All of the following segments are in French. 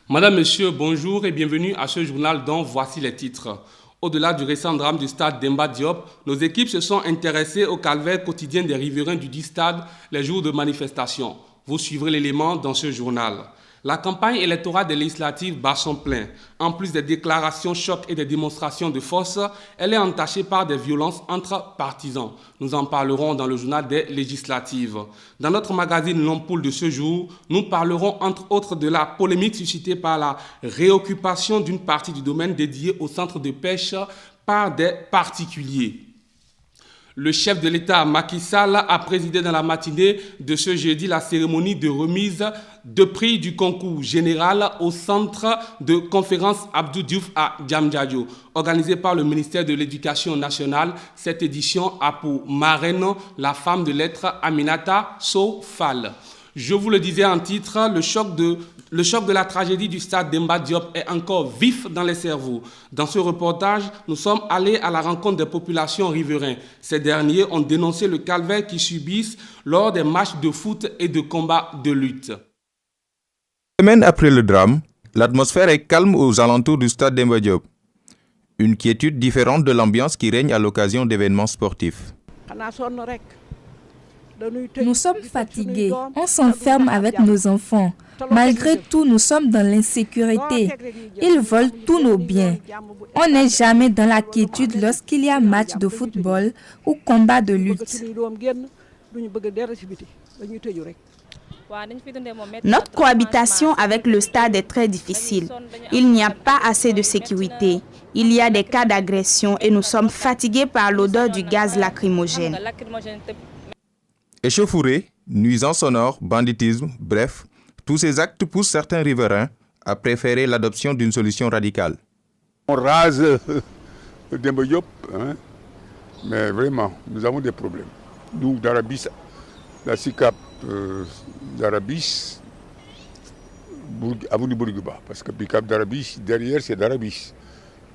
Madame, Monsieur, bonjour et bienvenue à ce journal dont voici les titres. Au-delà du récent drame du stade Demba Diop, nos équipes se sont intéressées au calvaire quotidien des riverains du dit stade les jours de manifestation. Vous suivrez l'élément dans ce journal. La campagne électorale des législatives bat son plein. En plus des déclarations chocs et des démonstrations de force, elle est entachée par des violences entre partisans. Nous en parlerons dans le journal des législatives. Dans notre magazine L'Ampoule de ce jour, nous parlerons entre autres de la polémique suscitée par la réoccupation d'une partie du domaine dédié au centre de pêche par des particuliers. Le chef de l'État, Macky Sall, a présidé dans la matinée de ce jeudi la cérémonie de remise de prix du concours général au centre de conférence Abdou Diouf à Diamniadio. Organisée par le ministère de l'Éducation nationale, cette édition a pour marraine la femme de lettres Aminata Sow Fall. Je vous le disais en titre, le choc de la tragédie du stade Demba Diop est encore vif dans les cerveaux. Dans ce reportage, nous sommes allés à la rencontre des populations riveraines. Ces derniers ont dénoncé le calvaire qu'ils subissent lors des matchs de foot et de combats de lutte. Semaine après le drame, l'atmosphère est calme aux alentours du stade Demba Diop. Une quiétude différente de l'ambiance qui règne à l'occasion d'événements sportifs. Nous sommes fatigués, on s'enferme avec nos enfants. Malgré tout, nous sommes dans l'insécurité. Ils volent tous nos biens. On n'est jamais dans la quiétude lorsqu'il y a match de football ou combat de lutte. Notre cohabitation avec le stade est très difficile. Il n'y a pas assez de sécurité. Il y a des cas d'agression et nous sommes fatigués par l'odeur du gaz lacrymogène. Échauffourées, nuisances sonores, banditisme, bref, tous ces actes poussent certains riverains à préférer l'adoption d'une solution radicale. On rase Demba Diop, mais vraiment, nous avons des problèmes. Nous, d'Arabis, la SICAP d'Arabis, avenue Bourguiba, parce que Bicap d'Arabis, derrière c'est d'Arabis.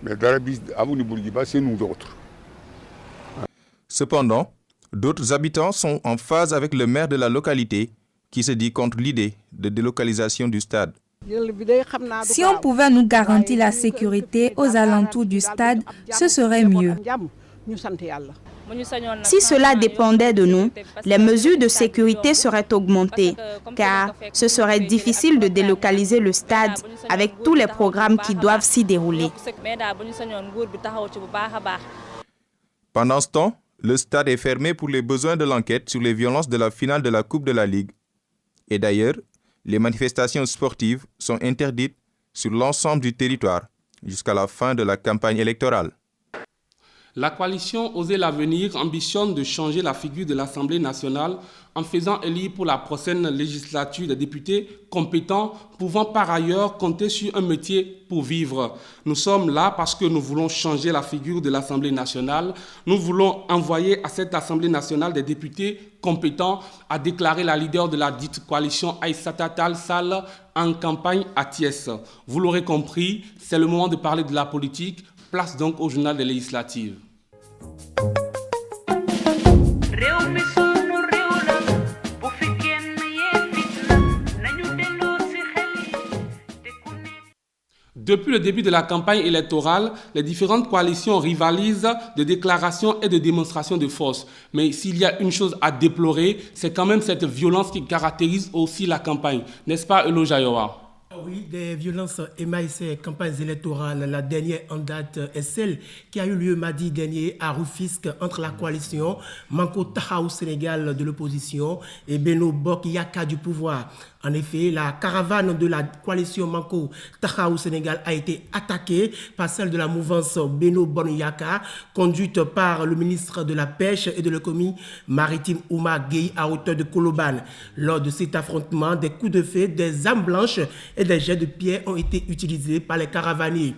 Mais d'Arabis, avenue Bourguiba, c'est nous d'autres. Cependant, d'autres habitants sont en phase avec le maire de la localité qui se dit contre l'idée de délocalisation du stade. Si on pouvait nous garantir la sécurité aux alentours du stade, ce serait mieux. Si cela dépendait de nous, les mesures de sécurité seraient augmentées, car ce serait difficile de délocaliser le stade avec tous les programmes qui doivent s'y dérouler. Pendant ce temps, le stade est fermé pour les besoins de l'enquête sur les violences de la finale de la Coupe de la Ligue. Et d'ailleurs, les manifestations sportives sont interdites sur l'ensemble du territoire jusqu'à la fin de la campagne électorale. La coalition Oser l'avenir ambitionne de changer la figure de l'Assemblée nationale en faisant élire pour la prochaine législature des députés compétents pouvant par ailleurs compter sur un métier pour vivre. Nous sommes là parce que nous voulons changer la figure de l'Assemblée nationale. Nous voulons envoyer à cette Assemblée nationale des députés compétents, a déclaré la leader de la dite coalition Aïssata Tall Sall en campagne à Thiès. Vous l'aurez compris, c'est le moment de parler de la politique. Place donc au journal des législatives. Depuis le début de la campagne électorale, les différentes coalitions rivalisent de déclarations et de démonstrations de force. Mais s'il y a une chose à déplorer, c'est quand même cette violence qui caractérise aussi la campagne. N'est-ce pas, Elo Jayowa? Oui, des violences émaillent ces campagnes électorales. La dernière en date est celle qui a eu lieu mardi dernier à Rufisque entre la coalition Manko Tahaou Sénégal de l'opposition et Beno Bok Yaka du pouvoir. En effet, la caravane de la coalition Manko Tahaou Sénégal a été attaquée par celle de la mouvance Beno Bon Yaka, conduite par le ministre de la Pêche et de l'économie maritime Ouma Gueye à hauteur de Koloban. Lors de cet affrontement, des coups de feu, des armes blanches et des jets de pierre ont été utilisés par les caravaniers.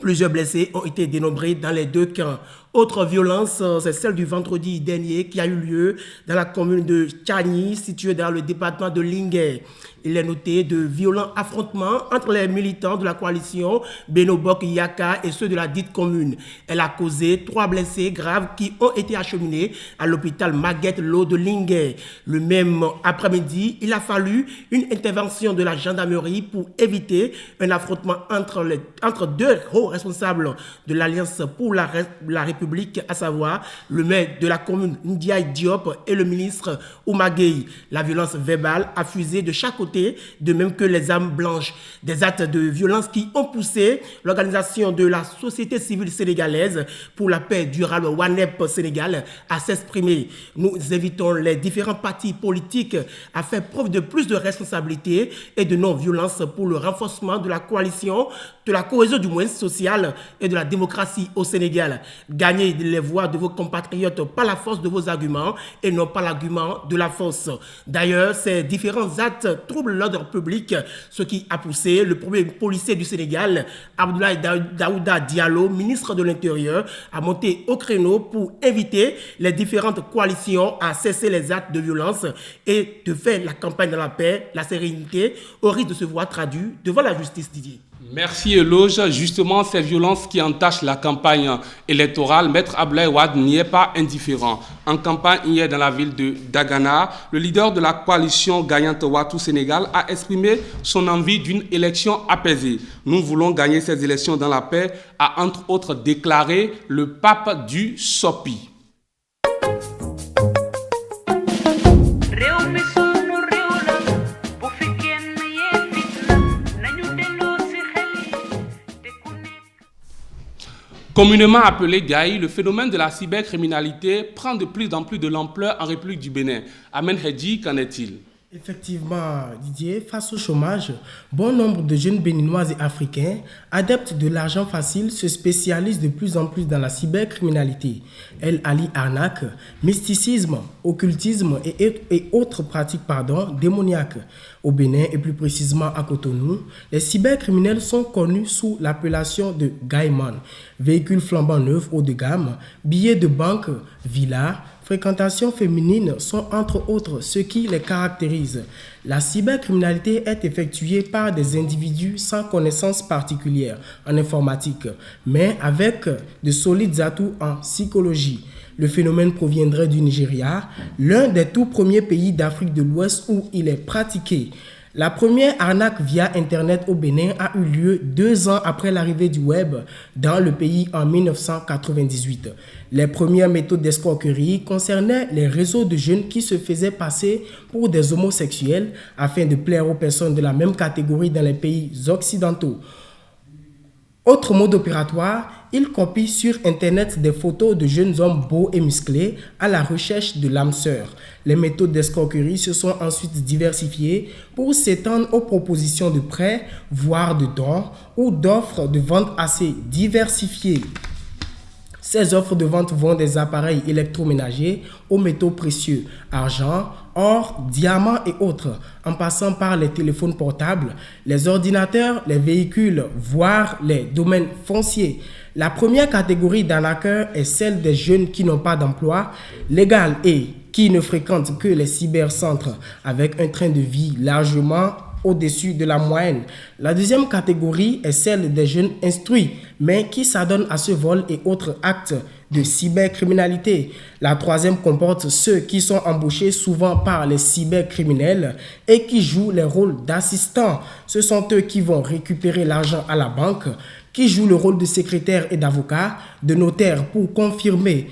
Plusieurs blessés ont été dénombrés dans les deux camps. Autre violence, c'est celle du vendredi dernier qui a eu lieu dans la commune de Tchani, située dans le département de Lingué. Il est noté de violents affrontements entre les militants de la coalition Benobok Yaka et ceux de la dite commune. Elle a causé 3 blessés graves qui ont été acheminés à l'hôpital Maguette Lo de Lingué. Le même après-midi, il a fallu une intervention de la gendarmerie pour éviter un affrontement entre 2 hauts responsables de l'Alliance pour la République, à savoir le maire de la commune Ndiaye Diop et le ministre Oumagei. La violence verbale a fusé de chaque côté, de même que les armes blanches. Des actes de violence qui ont poussé l'organisation de la société civile sénégalaise pour la paix durable WANEP Sénégal à s'exprimer. Nous invitons les différents partis politiques à faire preuve de plus de responsabilité et de non-violence pour le renforcement de la coalition, de la cohésion du moins sociale et de la démocratie au Sénégal. Gagnez les voix de vos compatriotes par la force de vos arguments et non par l'argument de la force. D'ailleurs, ces différents actes troublent l'ordre public, ce qui a poussé le premier policier du Sénégal, Abdoulaye Daouda Diallo, ministre de l'Intérieur, à monter au créneau pour inviter les différentes coalitions à cesser les actes de violence et de faire la campagne de la paix, la sérénité, au risque de se voir traduit devant la justice, Didier. Merci Eloge. Justement, ces violences qui entachent la campagne électorale, Maître Abdoulaye Wade n'y est pas indifférent. En campagne hier dans la ville de Dagana, le leader de la coalition gagnante Watou Sénégal a exprimé son envie d'une élection apaisée. Nous voulons gagner ces élections dans la paix, a entre autres déclaré le pape du Sopi. Communément appelé GAI, le phénomène de la cybercriminalité prend de plus en plus de l'ampleur en République du Bénin. Amen Hedji, qu'en est-il? Effectivement, Didier, face au chômage, bon nombre de jeunes béninois et africains, adeptes de l'argent facile, se spécialisent de plus en plus dans la cybercriminalité. Elle allie arnaque, mysticisme, occultisme et autres pratiques démoniaques. Au Bénin et plus précisément à Cotonou, les cybercriminels sont connus sous l'appellation de Gaiman, véhicules flambant neufs haut de gamme, billets de banque, villas, fréquentation féminine sont entre autres ce qui les caractérise. La cybercriminalité est effectuée par des individus sans connaissance particulière en informatique, mais avec de solides atouts en psychologie. Le phénomène proviendrait du Nigeria, l'un des tout premiers pays d'Afrique de l'Ouest où il est pratiqué. La première arnaque via Internet au Bénin a eu lieu 2 ans après l'arrivée du web dans le pays en 1998. Les premières méthodes d'escroquerie concernaient les réseaux de jeunes qui se faisaient passer pour des homosexuels afin de plaire aux personnes de la même catégorie dans les pays occidentaux. Autre mode opératoire, ils copient sur Internet des photos de jeunes hommes beaux et musclés à la recherche de l'âme sœur. Les méthodes d'escroquerie se sont ensuite diversifiées pour s'étendre aux propositions de prêts, voire de dons ou d'offres de vente assez diversifiées. Ces offres de vente vont des appareils électroménagers aux métaux précieux, argent, or, diamants et autres, en passant par les téléphones portables, les ordinateurs, les véhicules, voire les domaines fonciers. La première catégorie d'arnaqueurs est celle des jeunes qui n'ont pas d'emploi légal et qui ne fréquentent que les cybercentres avec un train de vie largement au-dessus de la moyenne. La deuxième catégorie est celle des jeunes instruits, mais qui s'adonnent à ce vol et autres actes de cybercriminalité. La troisième comporte ceux qui sont embauchés souvent par les cybercriminels et qui jouent les rôles d'assistants. Ce sont eux qui vont récupérer l'argent à la banque, qui jouent le rôle de secrétaire et d'avocat, de notaire pour confirmer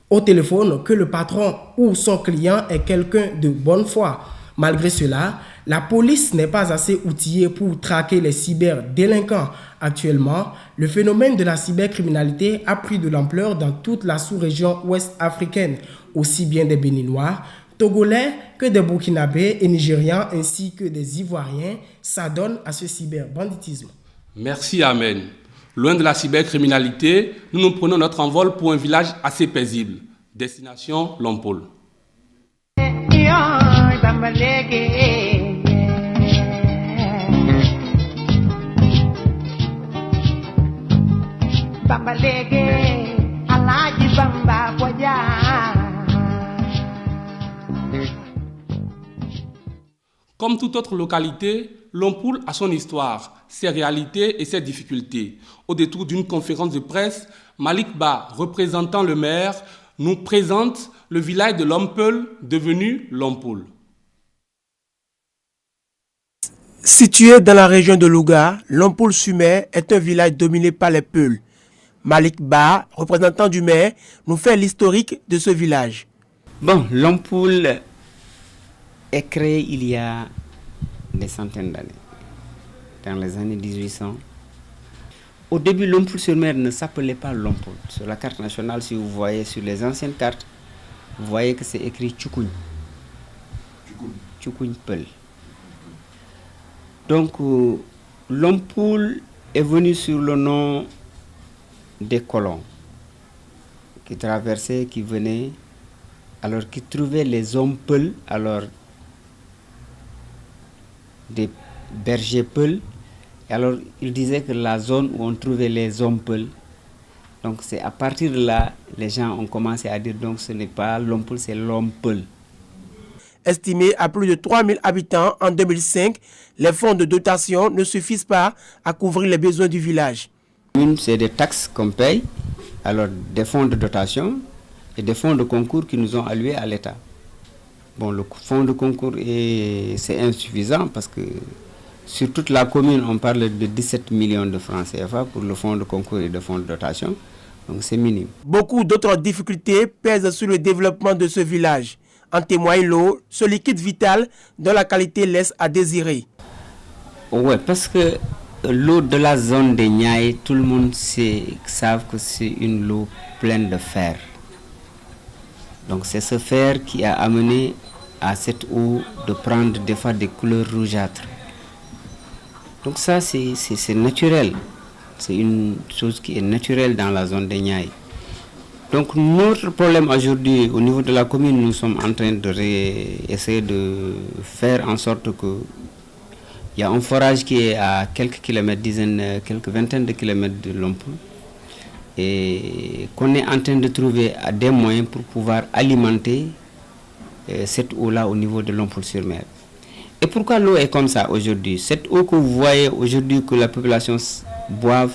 au téléphone que le patron ou son client est quelqu'un de bonne foi. Malgré cela, la police n'est pas assez outillée pour traquer les cyberdélinquants. Actuellement, le phénomène de la cybercriminalité a pris de l'ampleur dans toute la sous-région ouest africaine, aussi bien des Béninois, Togolais que des Burkinabés et Nigérians ainsi que des Ivoiriens s'adonnent à ce cyberbanditisme. Merci Amen. Loin de la cybercriminalité, nous prenons notre envol pour un village assez paisible. Destination Lompoul. Bambalege, alaji Comme toute autre localité, Lompoul a son histoire, ses réalités et ses difficultés. Au détour d'une conférence de presse, Malik Ba, représentant le maire, nous présente le village de Lompoul, devenu Lompoul. Situé dans la région de Louga, Lompoul-sur-Mer est un village dominé par les Peuls. Malik Ba, représentant du maire, nous fait l'historique de ce village. Bon, Lompoul est créé il y a des centaines d'années, dans les années 1800. Au début, Lompoul-sur-Mer ne s'appelait pas Lompoul. Sur la carte nationale, si vous voyez sur les anciennes cartes, vous voyez que c'est écrit Tchoukoun. Tchoukoun Peul. Donc, Lompoul est venu sur le nom des colons qui traversaient, qui venaient, alors qui trouvaient les hommes Peuls, alors des bergers Peuls. Et alors, il disait que la zone où on trouvait les hommes Peuls, donc c'est à partir de là, les gens ont commencé à dire donc ce n'est pas Lompoul, c'est l'homme Peul. Estimé à plus de 3000 habitants en 2005, les fonds de dotation ne suffisent pas à couvrir les besoins du village. C'est des taxes qu'on paye, alors des fonds de dotation et des fonds de concours qui nous ont alloués à l'État. Bon, le fonds de concours c'est insuffisant parce que sur toute la commune, on parle de 17 millions de francs CFA pour le fonds de concours et le fonds de dotation, donc c'est minime. Beaucoup d'autres difficultés pèsent sur le développement de ce village. En témoigne l'eau, ce liquide vital dont la qualité laisse à désirer. Oui, parce que l'eau de la zone des Niayes, tout le monde savent que c'est une eau pleine de fer. Donc c'est ce fer qui a amené à cette eau de prendre des fois des couleurs rougeâtres. Donc ça c'est naturel, c'est une chose qui est naturelle dans la zone des Niayes. Donc notre problème aujourd'hui au niveau de la commune, nous sommes en train d'essayer de faire en sorte que il y a un forage qui est à quelques kilomètres, quelques vingtaines de kilomètres de Lompoul et qu'on est en train de trouver des moyens pour pouvoir alimenter cette eau-là au niveau de Lompoul-sur-Mer. Et pourquoi l'eau est comme ça aujourd'hui? Cette eau que vous voyez aujourd'hui que la population boive,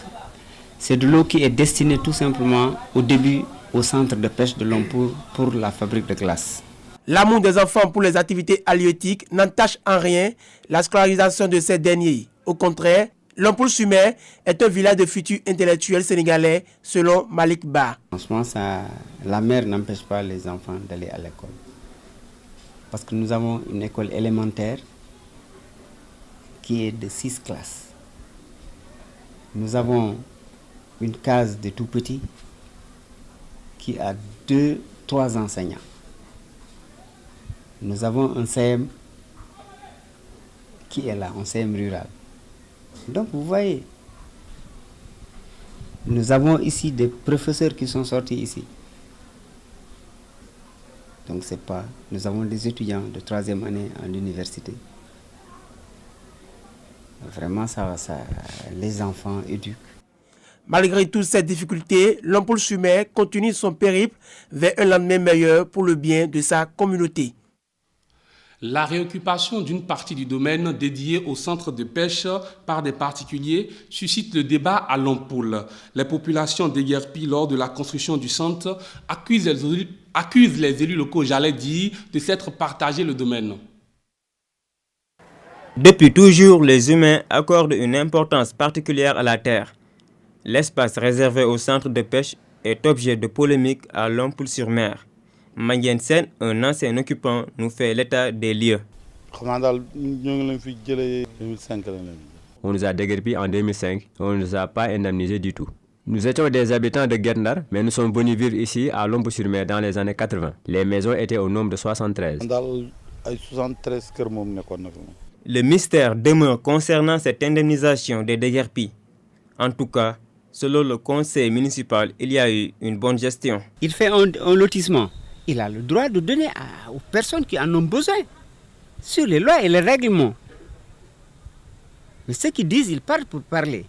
c'est de l'eau qui est destinée tout simplement au début au centre de pêche de Lompoul pour la fabrique de glace. L'amour des enfants pour les activités halieutiques n'entache en rien la scolarisation de ces derniers. Au contraire, Lompoul-sur-Mer est un village de futurs intellectuels sénégalais selon Malik Ba. Franchement, la mer n'empêche pas les enfants d'aller à l'école. Parce que nous avons une école élémentaire qui est de 6 classes. Nous avons une case de tout petits qui a 2-3 enseignants. Nous avons un CM qui est là, un CM rural. Donc vous voyez, nous avons ici des professeurs qui sont sortis ici. Donc c'est pas, nous avons des étudiants de 3e année à l'université. Vraiment les enfants éduquent. Malgré toutes ces difficultés, Lompoul-sur-Mer continue son périple vers un lendemain meilleur pour le bien de sa communauté. La réoccupation d'une partie du domaine dédié au centre de pêche par des particuliers suscite le débat à Lompoul. Les populations déguerpies lors de la construction du centre accusent les élus locaux, j'allais dire, de s'être partagé le domaine. Depuis toujours, les humains accordent une importance particulière à la terre. L'espace réservé au centre de pêche est objet de polémique à Lompoul-sur-Mer. Manguien Sen, un ancien occupant, nous fait l'état des lieux. On nous a déguerpis en 2005, on ne nous a pas indemnisés du tout. Nous étions des habitants de Guet-Ndar, mais nous sommes venus vivre ici à Lompoul-sur-Mer dans les années 80. Les maisons étaient au nombre de 73. Le mystère demeure concernant cette indemnisation des déguerpis. En tout cas, selon le conseil municipal, il y a eu une bonne gestion. Il fait un lotissement. Il a le droit de donner aux personnes qui en ont besoin, sur les lois et les règlements. Mais ceux qui disent, ils parlent pour parler.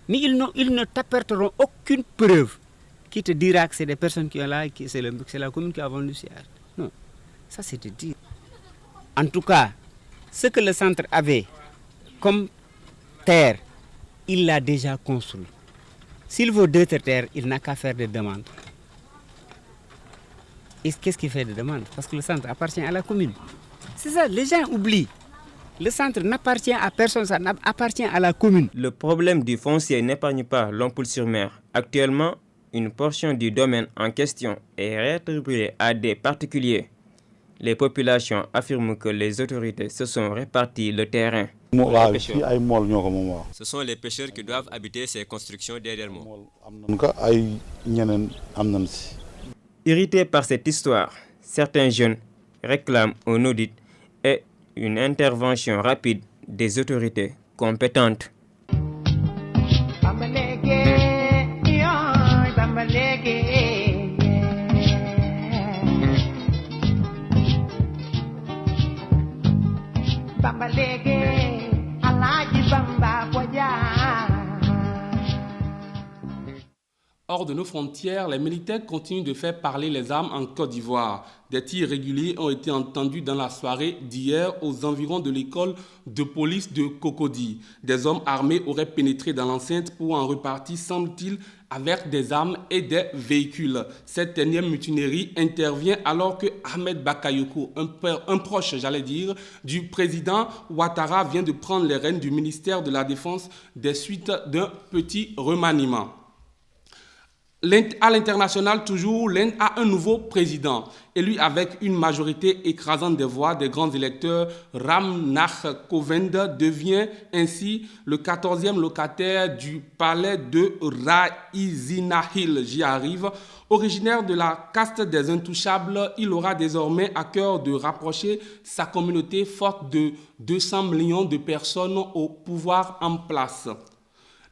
Mais ils ne t'apporteront aucune preuve qui te dira que c'est des personnes qui sont là et que c'est la commune qui a vendu. Non, ça c'est de dire. En tout cas, Ce que le centre avait comme terre, il l'a déjà construit. S'il vaut 2 terres, il n'a qu'à faire des demandes. Et qu'est-ce qu'il fait des demandes? Parce que le centre appartient à la commune. C'est ça, les gens oublient. Le centre n'appartient à personne, ça appartient à la commune. Le problème du foncier n'épargne pas Lompoul-sur-Mer. Actuellement, une portion du domaine en question est réattribuée à des particuliers. Les populations affirment que les autorités se sont réparties le terrain. Ce sont les pêcheurs qui doivent habiter ces constructions derrière moi. Irrités par cette histoire, certains jeunes réclament un audit et une intervention rapide des autorités compétentes. Hors de nos frontières, les militaires continuent de faire parler les armes en Côte d'Ivoire. Des tirs réguliers ont été entendus dans la soirée d'hier aux environs de l'école de police de Cocody. Des hommes armés auraient pénétré dans l'enceinte pour en repartir, semble-t-il, avec des armes et des véhicules. Cette dernière mutinerie intervient alors que Ahmed Bakayoko, un proche, du président Ouattara, vient de prendre les rênes du ministère de la Défense des suites d'un petit remaniement. À l'international, toujours, l'Inde a un nouveau président. Élu avec une majorité écrasante des voix des grands électeurs, Ram Nath Kovind devient ainsi le 14e locataire du palais de Raïsinahil. J'y arrive. Originaire de la caste des intouchables, il aura désormais à cœur de rapprocher sa communauté forte de 200 millions de personnes au pouvoir en place.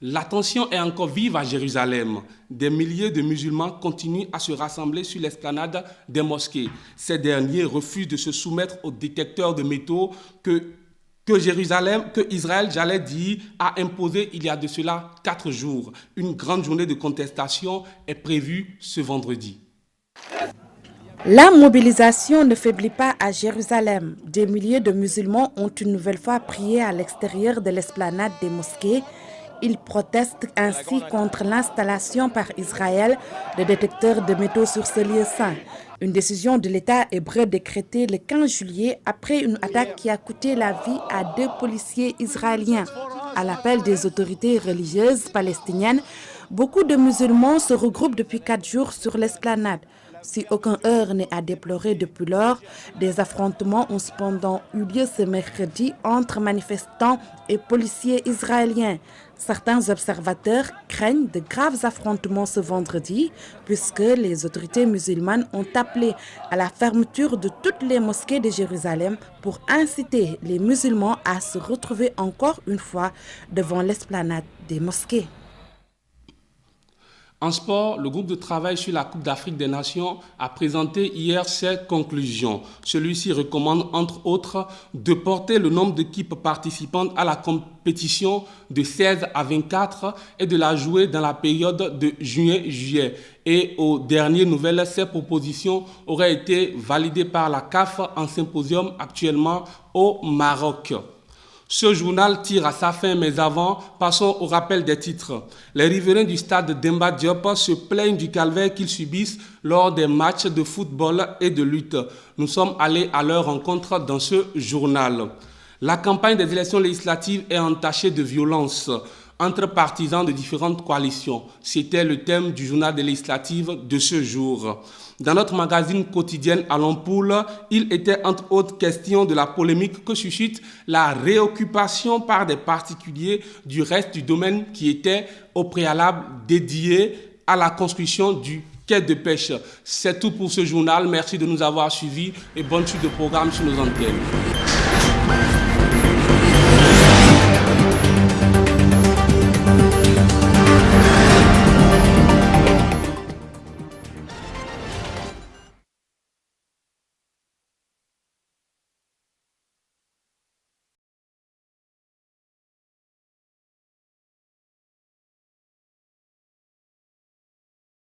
La tension est encore vive à Jérusalem. Des milliers de musulmans continuent à se rassembler sur l'esplanade des mosquées. Ces derniers refusent de se soumettre aux détecteurs de métaux que Israël, a imposé il y a de cela 4 jours. Une grande journée de contestation est prévue ce vendredi. La mobilisation ne faiblit pas à Jérusalem. Des milliers de musulmans ont une nouvelle fois prié à l'extérieur de l'esplanade des mosquées. Ils protestent ainsi contre l'installation par Israël de détecteurs de métaux sur ce lieu saint. Une décision de l'État hébreu décrétée le 15 juillet après une attaque qui a coûté la vie à 2 policiers israéliens. À l'appel des autorités religieuses palestiniennes, beaucoup de musulmans se regroupent depuis 4 jours sur l'esplanade. Si aucun heurt n'est à déplorer depuis lors, des affrontements ont cependant eu lieu ce mercredi entre manifestants et policiers israéliens. Certains observateurs craignent de graves affrontements ce vendredi puisque les autorités musulmanes ont appelé à la fermeture de toutes les mosquées de Jérusalem pour inciter les musulmans à se retrouver encore une fois devant l'esplanade des mosquées. En sport, le groupe de travail sur la Coupe d'Afrique des Nations a présenté hier ses conclusions. Celui-ci recommande, entre autres, de porter le nombre d'équipes participantes à la compétition de 16 à 24 et de la jouer dans la période de juin-juillet. Et aux dernières nouvelles, ces propositions auraient été validées par la CAF en symposium actuellement au Maroc. Ce journal tire à sa fin, mais avant, passons au rappel des titres. Les riverains du stade Demba Diop se plaignent du calvaire qu'ils subissent lors des matchs de football et de lutte. Nous sommes allés à leur rencontre dans ce journal. La campagne des élections législatives est entachée de violence entre partisans de différentes coalitions. C'était le thème du journal des législatives de ce jour. Dans notre magazine quotidien à Lompoul, il était entre autres question de la polémique que suscite la réoccupation par des particuliers du reste du domaine qui était au préalable dédié à la construction du quai de pêche. C'est tout pour ce journal. Merci de nous avoir suivis et bonne suite de programme sur nos antennes.